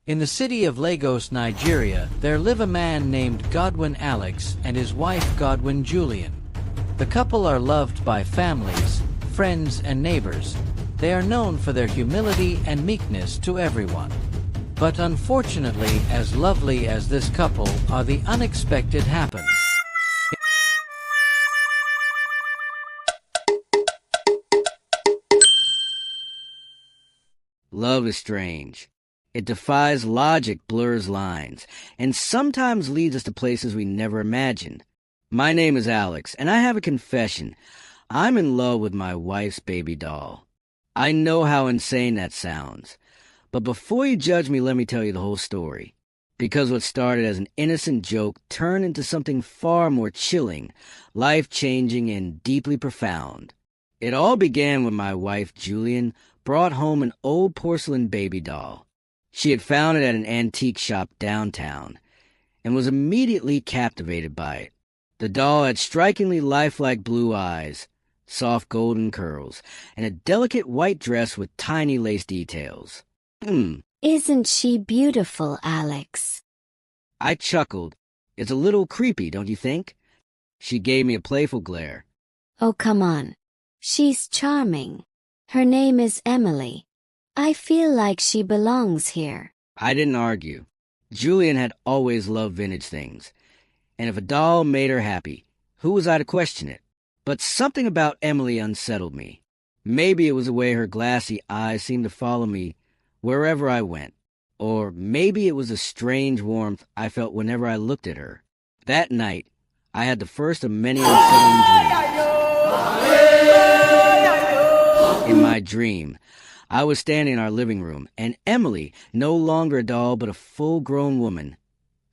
In the city of Lagos, Nigeria, there live a man named Godwin Alex and his wife Godwin Julian. The couple are loved by families, friends, and neighbors. They are known for their humility and meekness to everyone. But unfortunately, as lovely as this couple are, the unexpected happened. Love is strange. It defies logic, blurs lines, and sometimes leads us to places we never imagined. My name is Alex, and I have a confession. I'm in love with my wife's baby doll. I know how insane that sounds. But before you judge me, let me tell you the whole story. Because what started as an innocent joke turned into something far more chilling, life-changing, and deeply profound. It all began when my wife, Julian, brought home an old porcelain baby doll. She had found it at an antique shop downtown and was immediately captivated by it. The doll had strikingly lifelike blue eyes, soft golden curls, and a delicate white dress with tiny lace details. Isn't she beautiful, Alex? I chuckled. It's a little creepy, don't you think? She gave me a playful glare. Oh, come on. She's charming. Her name is Emily. I feel like she belongs here. I didn't argue. Julian had always loved vintage things, and if a doll made her happy, who was I to question it? But something about Emily unsettled me. Maybe it was the way her glassy eyes seemed to follow me wherever I went, or maybe it was the strange warmth I felt whenever I looked at her. That night, I had the first of many unsettling dreams. In my dream, I was standing in our living room, and Emily, no longer a doll but a full-grown woman,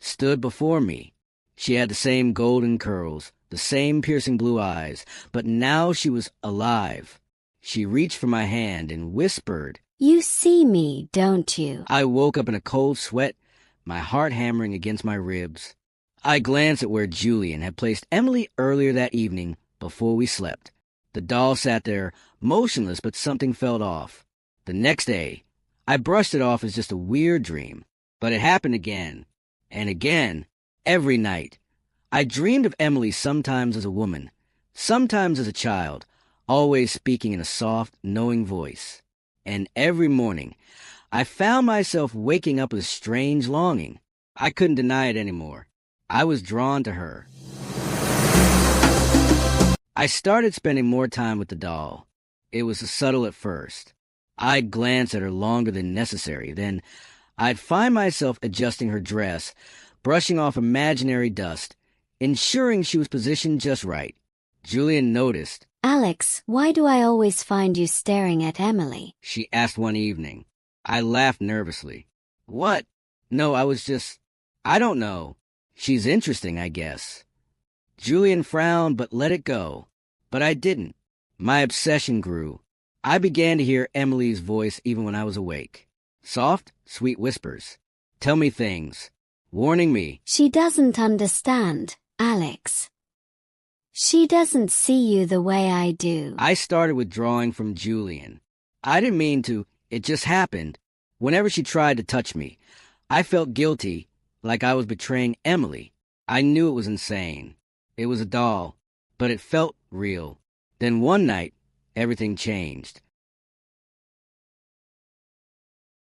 stood before me. She had the same golden curls, the same piercing blue eyes, but now she was alive. She reached for my hand and whispered, "You see me, don't you?" I woke up in a cold sweat, my heart hammering against my ribs. I glanced at where Julian had placed Emily earlier that evening before we slept. The doll sat there, motionless, but something felt off. The next day, I brushed it off as just a weird dream, but it happened again, and again, every night. I dreamed of Emily sometimes as a woman, sometimes as a child, always speaking in a soft, knowing voice. And every morning, I found myself waking up with a strange longing. I couldn't deny it anymore. I was drawn to her. I started spending more time with the doll. It was subtle at first. I'd glance at her longer than necessary. Then I'd find myself adjusting her dress, brushing off imaginary dust, ensuring she was positioned just right. Julian noticed. "Alex, why do I always find you staring at Emily?" She asked one evening. I laughed nervously. What? No, I don't know. She's interesting, I guess. Julian frowned but let it go. But I didn't. My obsession grew. I began to hear Emily's voice even when I was awake. Soft, sweet whispers. Tell me things. Warning me. She doesn't understand, Alex. She doesn't see you the way I do. I started withdrawing from Julian. I didn't mean to. It just happened. Whenever she tried to touch me, I felt guilty, like I was betraying Emily. I knew it was insane. It was a doll, but it felt real. Then one night, everything changed.